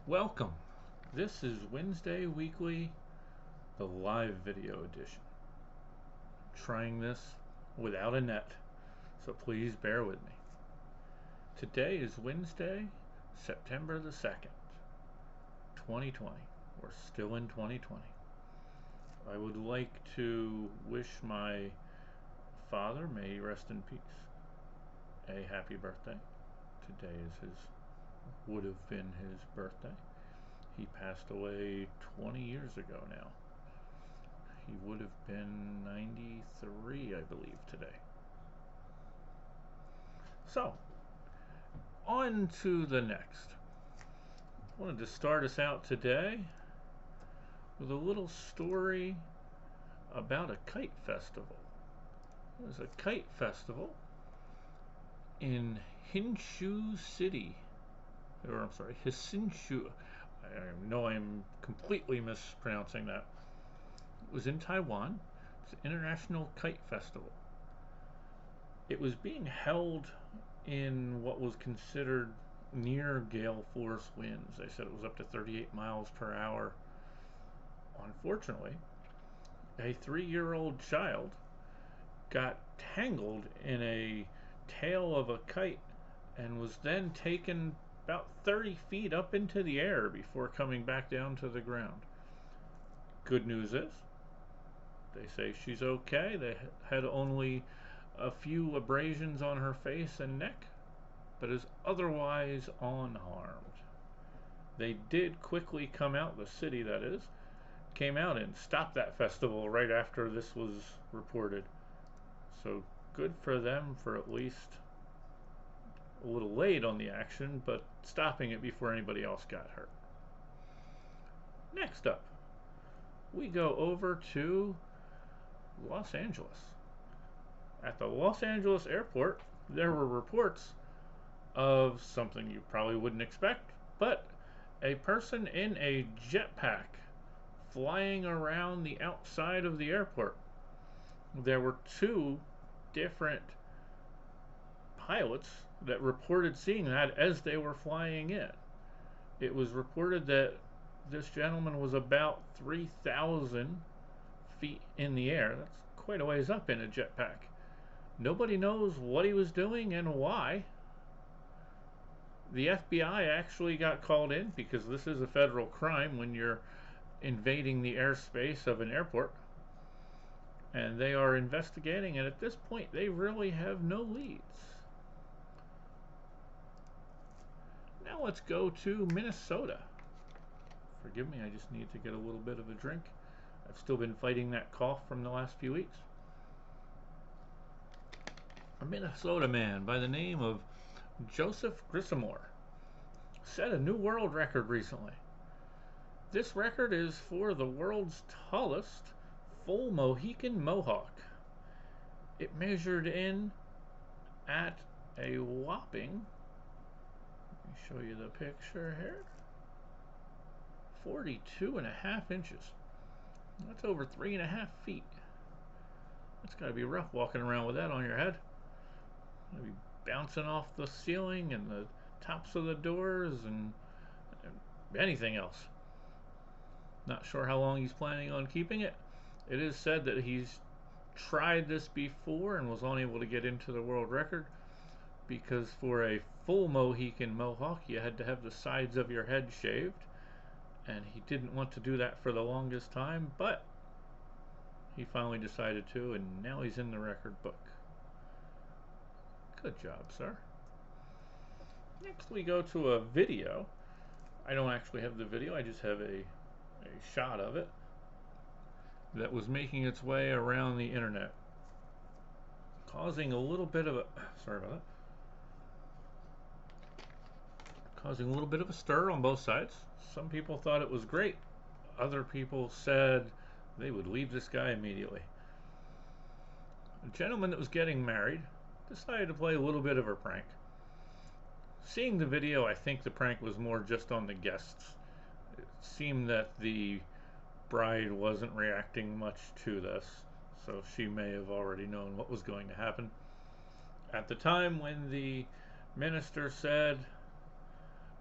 Welcome. This is Wednesday Weekly, the live video edition. Trying this without a net, so please bear with me. Today is Wednesday, September the 2nd, 2020. We're still in 2020. I would like to wish my father, may he rest in peace, a happy birthday. Today would have been his birthday. He passed away 20 years ago now. He would have been 93, I believe, today. So, on to the next. I wanted to start us out today with a little story about a kite festival. There's a kite festival in Hinshu City, or I'm sorry, Hsinchu. I know I'm completely mispronouncing that. It was in Taiwan. It's an international kite festival. It was being held in what was considered near gale force winds. They said it was up to 38 miles per hour. Unfortunately, a 3-year-old child got tangled in a tail of a kite and was then taken about 30 feet up into the air before coming back down to the ground. Good news is, they say she's okay. They had only a few abrasions on her face and neck, but is otherwise unharmed. They did quickly come out, the city that is, came out and stopped that festival right after this was reported. So good for them for at least a little late on the action, but stopping it before anybody else got hurt. Next up, we go over to Los Angeles. At the Los Angeles airport, there were reports of something you probably wouldn't expect, but a person in a jetpack flying around the outside of the airport. There were two different pilots that reported seeing that as they were flying in. It was reported that this gentleman was about 3,000 feet in the air. That's quite a ways up in a jetpack. Nobody knows what he was doing and why. The FBI actually got called in because this is a federal crime when you're invading the airspace of an airport. And they are investigating, and at this point they really have no leads. Now let's go to Minnesota. Forgive me, I just need to get a little bit of a drink. I've still been fighting that cough from the last few weeks. A Minnesota man by the name of Joseph Grissamore set a new world record recently. This record is for the world's tallest full Mohican mohawk. It measured in at a whopping, let me show you the picture here, 42.5 inches. That's over 3.5 feet. It's got to be rough walking around with that on your head. It'll be bouncing off the ceiling and the tops of the doors and anything else. Not sure how long he's planning on keeping it. It is said that he's tried this before and was unable to get into the world record because for a full Mohican mohawk you had to have the sides of your head shaved, and he didn't want to do that for the longest time, but he finally decided to, and now he's in the record book. Good job, sir. Next we go to a video. I don't actually have the video, I just have a shot of it that was making its way around the internet, causing a little bit of a causing a little bit of a stir on both sides. Some people thought it was great. Other people said they would leave this guy immediately. A gentleman that was getting married decided to play a little bit of a prank. Seeing the video, I think the prank was more just on the guests. It seemed that the bride wasn't reacting much to this, so she may have already known what was going to happen. At the time when the minister said,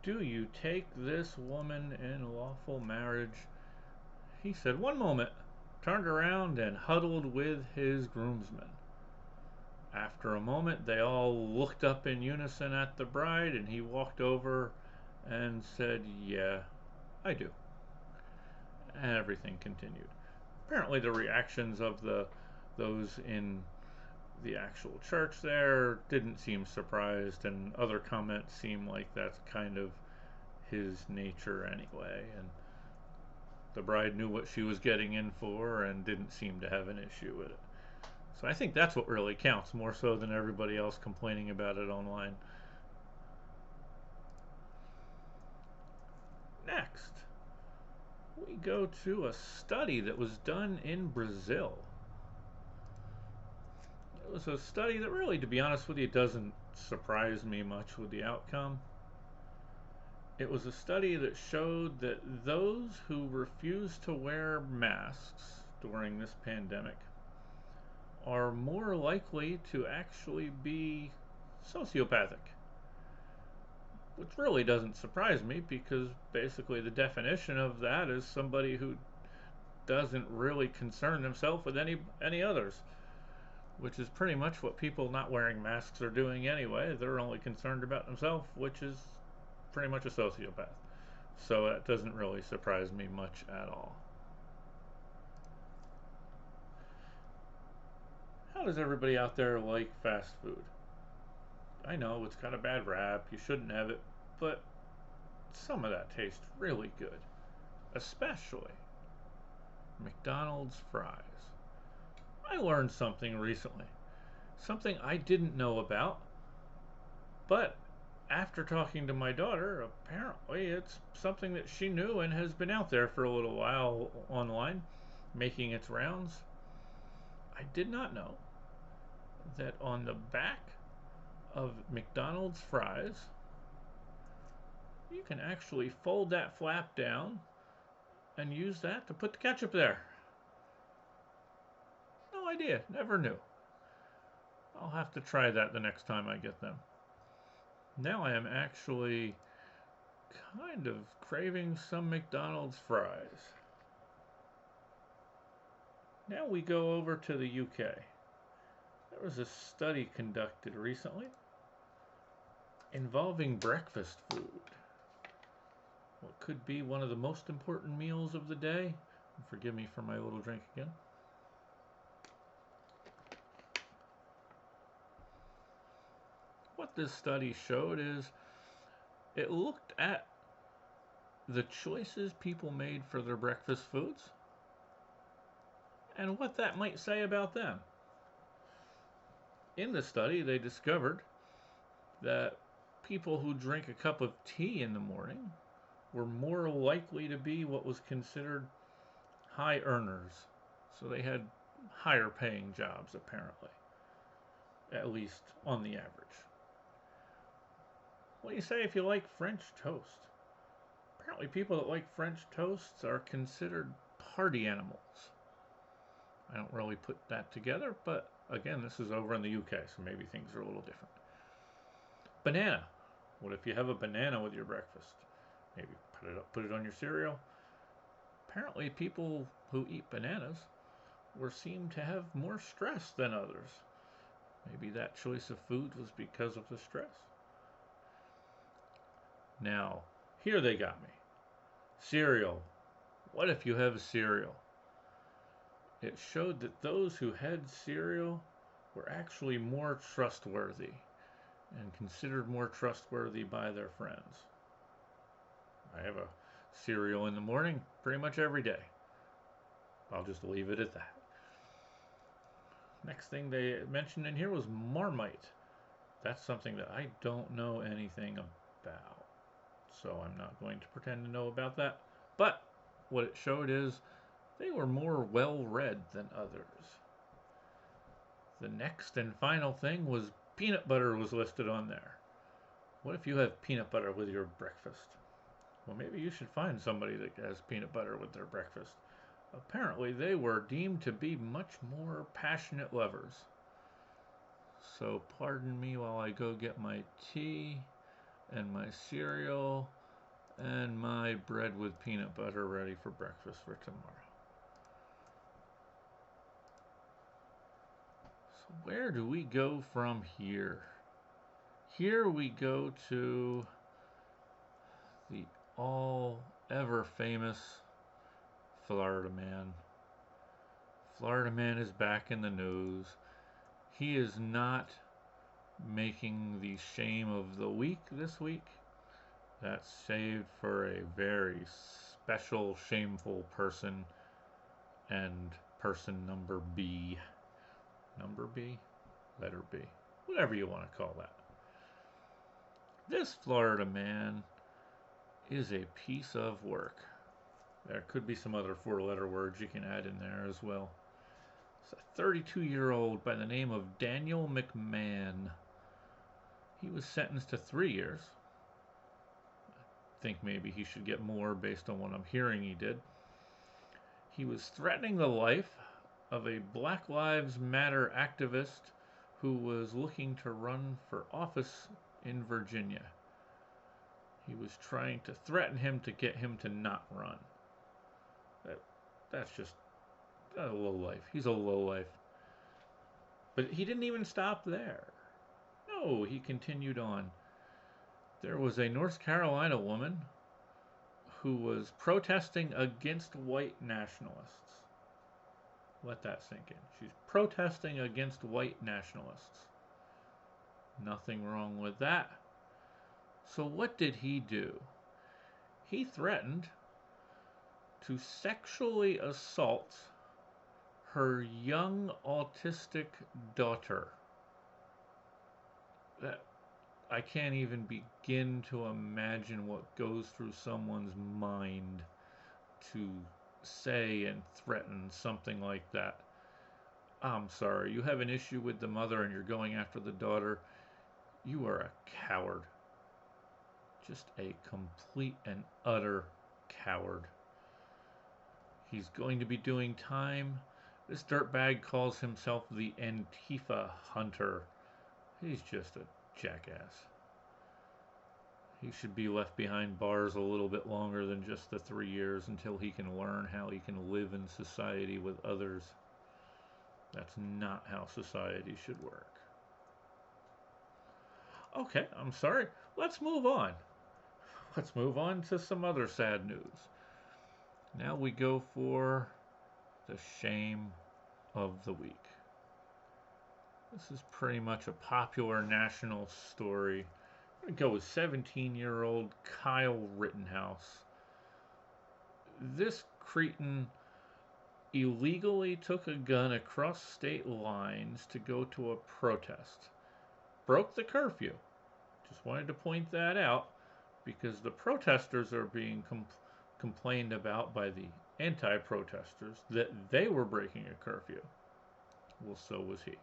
"Do you take this woman in lawful marriage?" He said, "One moment," turned around and huddled with his groomsmen. After a moment, they all looked up in unison at the bride, and he walked over and said, "Yeah, I do." And everything continued. Apparently, the reactions of those in the actual church there didn't seem surprised, and other comments seem like that's kind of his nature anyway. And the bride knew what she was getting in for and didn't seem to have an issue with it. So I think that's what really counts, more so than everybody else complaining about it online. Next, we go to a study that was done in Brazil. It was a study that really, to be honest with you, doesn't surprise me much with the outcome. It was a study that showed that those who refuse to wear masks during this pandemic are more likely to actually be sociopathic. Which really doesn't surprise me, because basically the definition of that is somebody who doesn't really concern themselves with any others, which is pretty much what people not wearing masks are doing anyway. They're only concerned about themselves, which is pretty much a sociopath. So that doesn't really surprise me much at all. How does everybody out there like fast food? I know it's got a bad rap, you shouldn't have it, but some of that tastes really good. Especially McDonald's fries. I learned something recently. Something I didn't know about, but after talking to my daughter, apparently it's something that she knew and has been out there for a little while online, making its rounds. I did not know that on the back of McDonald's fries, you can actually fold that flap down and use that to put the ketchup there. No idea, never knew. I'll have to try that the next time I get them. Now I am actually kind of craving some McDonald's fries. Now we go over to the UK. There was a study conducted recently involving breakfast food. What could be one of the most important meals of the day. Forgive me for my little drink again. What this study showed is it looked at the choices people made for their breakfast foods and what that might say about them. In the study, they discovered that people who drink a cup of tea in the morning were more likely to be what was considered high earners. So they had higher paying jobs, apparently, at least on the average. What do you say if you like French toast? Apparently people that like French toasts are considered party animals. I don't really put that together, but again, this is over in the UK, so maybe things are a little different. Banana. What if you have a banana with your breakfast? Maybe put it on your cereal. Apparently people who eat bananas were seen to have more stress than others. Maybe that choice of food was because of the stress. Now, here they got me. Cereal. What if you have cereal? It showed that those who had cereal were actually more trustworthy and considered more trustworthy by their friends. I have a cereal in the morning pretty much every day. I'll just leave it at that. Next thing they mentioned in here was Marmite. That's something that I don't know anything about, so I'm not going to pretend to know about that. But what it showed is they were more well-read than others. The next and final thing was peanut butter was listed on there. What if you have peanut butter with your breakfast? Well, maybe you should find somebody that has peanut butter with their breakfast. Apparently, they were deemed to be much more passionate lovers. So pardon me while I go get my tea. and my cereal and my bread with peanut butter ready for breakfast for tomorrow. So where do we go from here? Here we go to the all ever famous Florida Man. Florida Man is back in the news. He is not making the shame of the week this week. That's saved for a very special shameful person, and person number B. Number B? Letter B. Whatever you want to call that. This Florida Man is a piece of work. There could be some other four-letter words you can add in there as well. It's a 32-year-old by the name of Daniel McMahon. He was sentenced to 3 years. I think maybe he should get more based on what I'm hearing he did. He was threatening the life of a Black Lives Matter activist who was looking to run for office in Virginia. He was trying to threaten him to get him to not run. That's just a lowlife. He's a lowlife. But he didn't even stop there. No, he continued on. There was a North Carolina woman who was protesting against white nationalists. Let that sink in. She's protesting against white nationalists. Nothing wrong with that. So what did he do? He threatened to sexually assault her young autistic daughter. That I can't even begin to imagine what goes through someone's mind to say and threaten something like that. I'm sorry, you have an issue with the mother and you're going after the daughter. You are a coward. Just a complete and utter coward. He's going to be doing time. This dirtbag calls himself the Antifa Hunter. He's just a jackass. He should be left behind bars a little bit longer than just the 3 years until he can learn how he can live in society with others. That's not how society should work. Okay, I'm sorry. Let's move on. Let's move on to some other sad news. Now we go for the shame of the week. This is pretty much a popular national story. I'm going to go with 17-year-old Kyle Rittenhouse. This cretin illegally took a gun across state lines to go to a protest. Broke the curfew. Just wanted to point that out because the protesters are being complained about by the anti-protesters that they were breaking a curfew. Well, so was he.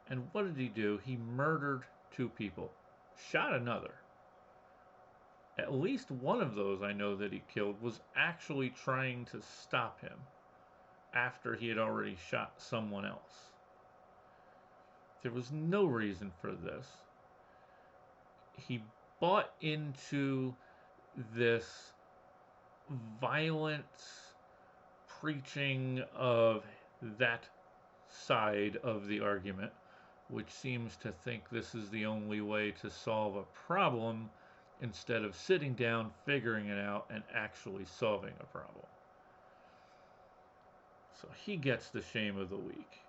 And what did he do? He murdered 2 people, shot another. At least one of those I know that he killed was actually trying to stop him after he had already shot someone else. There was no reason for this. He bought into this violence preaching of that side of the argument, which seems to think this is the only way to solve a problem instead of sitting down, figuring it out, and actually solving a problem. So he gets the shame of the week.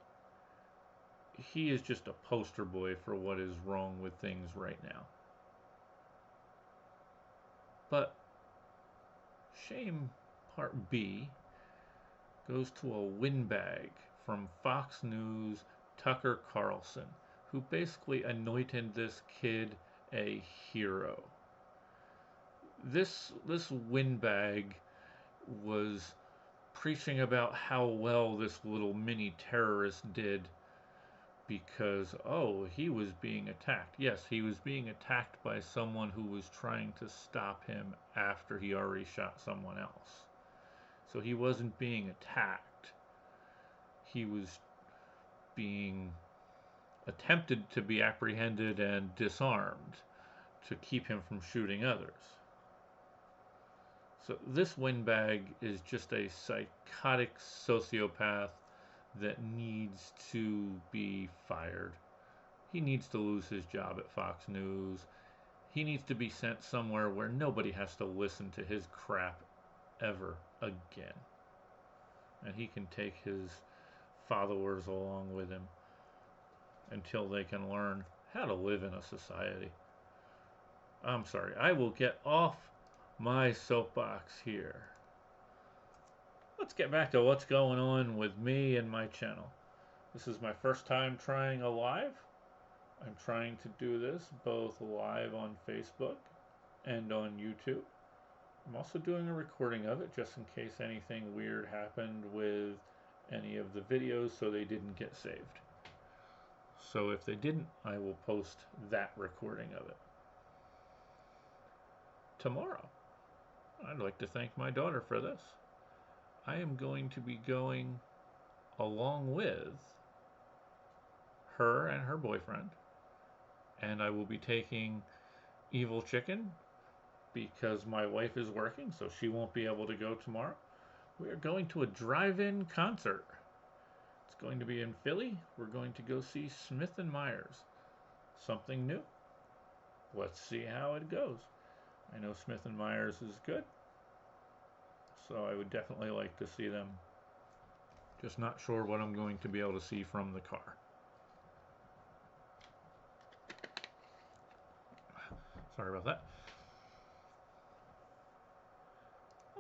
He is just a poster boy for what is wrong with things right now. But shame part B goes to a windbag from Fox News' Tucker Carlson, who basically anointed this kid a hero. This windbag was preaching about how well this little mini terrorist did because, he was being attacked. Yes, he was being attacked by someone who was trying to stop him after he already shot someone else. So he wasn't being attacked. He was being attempted to be apprehended and disarmed. to keep him from shooting others. So this windbag is just a psychotic sociopath that needs to be fired. He needs to lose his job at Fox News. He needs to be sent somewhere where nobody has to listen to his crap ever again. And he can take his followers along with him until they can learn how to live in a society. I'm sorry, I will get off my soapbox here. Let's get back to what's going on with me and my channel. This is my first time trying a live. I'm trying to do this both live on Facebook and on YouTube. I'm also doing a recording of it just in case anything weird happened with any of the videos so they didn't get saved. So if they didn't, I will post that recording of it tomorrow. I'd like to thank my daughter for this. I am going to be going along with her and her boyfriend, and I will be taking Evil Chicken because my wife is working, so she won't be able to go tomorrow. We are going to a drive-in concert. It's going to be in Philly. We're going to go see Smith & Myers. Something new. Let's see how it goes. I know Smith & Myers is good, so I would definitely like to see them. Just not sure what I'm going to be able to see from the car. Sorry about that.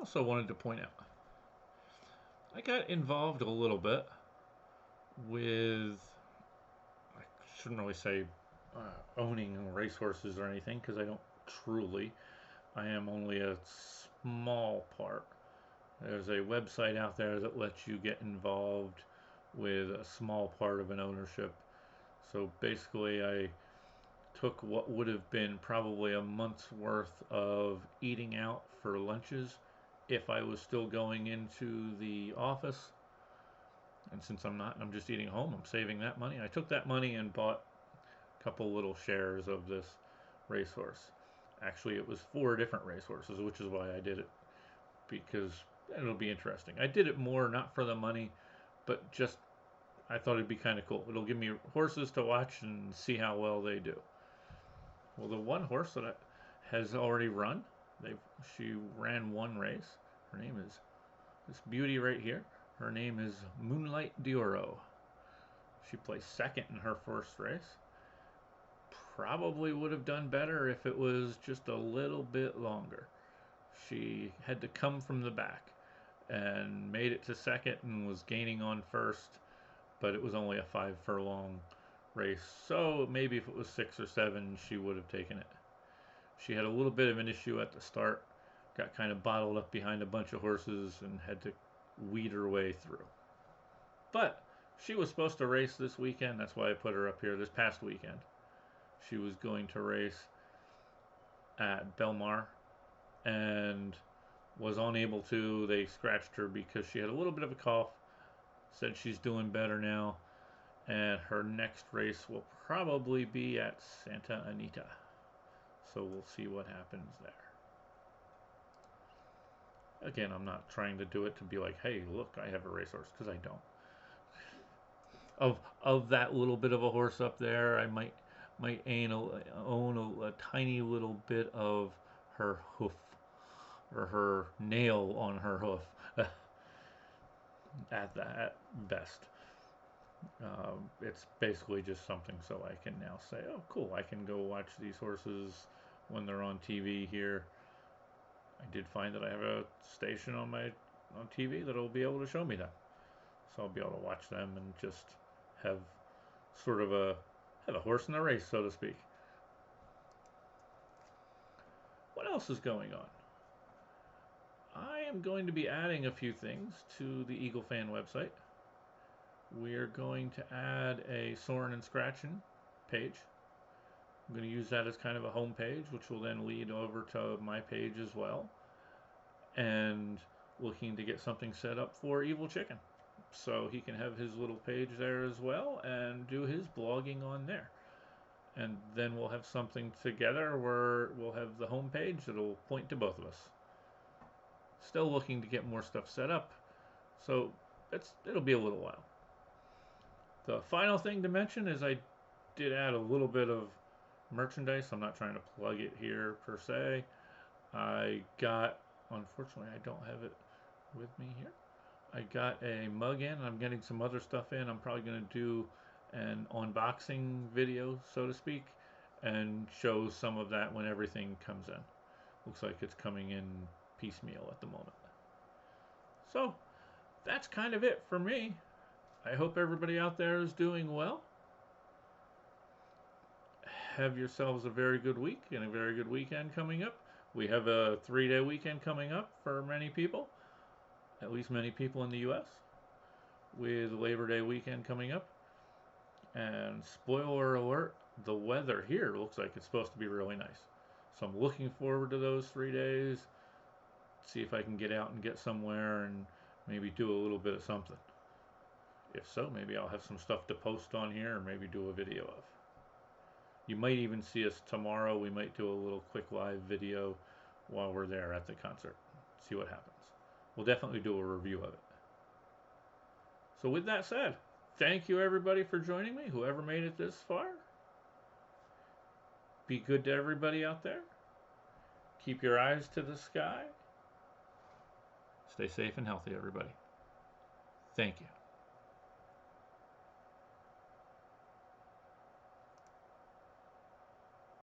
Also wanted to point out, I got involved a little bit with, I shouldn't really say owning racehorses or anything, because I don't truly. I am only a small part. There's a website out there that lets you get involved with a small part of an ownership. So basically I took what would have been probably a month's worth of eating out for lunches if I was still going into the office. And since I'm not, I'm just eating home, I'm saving that money. I took that money and bought a couple little shares of this racehorse. Actually, it was 4 different racehorses, which is why I did it, because it'll be interesting. I did it more not for the money, but just I thought it'd be kind of cool. It'll give me horses to watch and see how well they do. Well, the one horse that has already run, she ran one race. Her name is this beauty right here. Her name is Moonlight Dioro. She placed second in her first race. Probably would have done better if it was just a little bit longer. She had to come from the back and made it to second and was gaining on first, but it was only a 5 furlong race, so maybe if it was 6 or 7 she would have taken it. She had a little bit of an issue at the start, got kind of bottled up behind a bunch of horses and had to weed her way through. But she was supposed to race this weekend, that's why I put her up here, this past weekend. She was going to race at Belmar and was unable to. They scratched her because she had a little bit of a cough, said she's doing better now, and her next race will probably be at Santa Anita. So we'll see what happens there. Again, I'm not trying to do it to be like, hey, look, I have a racehorse, because I don't. Of that little bit of a horse up there, I might own a tiny little bit of her hoof, or her nail on her hoof, at best. It's basically just something so I can now say, oh cool, I can go watch these horses when they're on TV here. I did find that I have a station on TV that'll be able to show me them, so I'll be able to watch them and just have sort of a horse in the race, so to speak. What else is going on? I am going to be adding a few things to the EagleFan website. We're going to add a Sorin' and Scratchin' page. I'm going to use that as kind of a home page, which will then lead over to my page as well. And looking to get something set up for Evil Chicken, so he can have his little page there as well and do his blogging on there. and then we'll have something together where we'll have the home page that'll point to both of us. Still looking to get more stuff set up, so it'll be a little while. The final thing to mention is I did add a little bit of merchandise. I'm not trying to plug it here per se. I got, unfortunately I don't have it with me here. I got a mug in. I'm getting some other stuff in. I'm probably going to do an unboxing video, so to speak, and show some of that when everything comes in. Looks like it's coming in piecemeal at the moment. So that's kind of it for me. I hope everybody out there is doing well. Have yourselves a very good week and a very good weekend coming up. We have a 3-day weekend coming up for many people, at least many people in the U.S., with Labor Day weekend coming up. And spoiler alert, the weather here looks like it's supposed to be really nice. So I'm looking forward to those 3 days. See if I can get out and get somewhere and maybe do a little bit of something. If so, maybe I'll have some stuff to post on here or maybe do a video of. You might even see us tomorrow. We might do a little quick live video while we're there at the concert. See what happens. We'll definitely do a review of it. So with that said, thank you everybody for joining me, whoever made it this far. Be good to everybody out there. Keep your eyes to the sky. Stay safe and healthy, everybody. Thank you.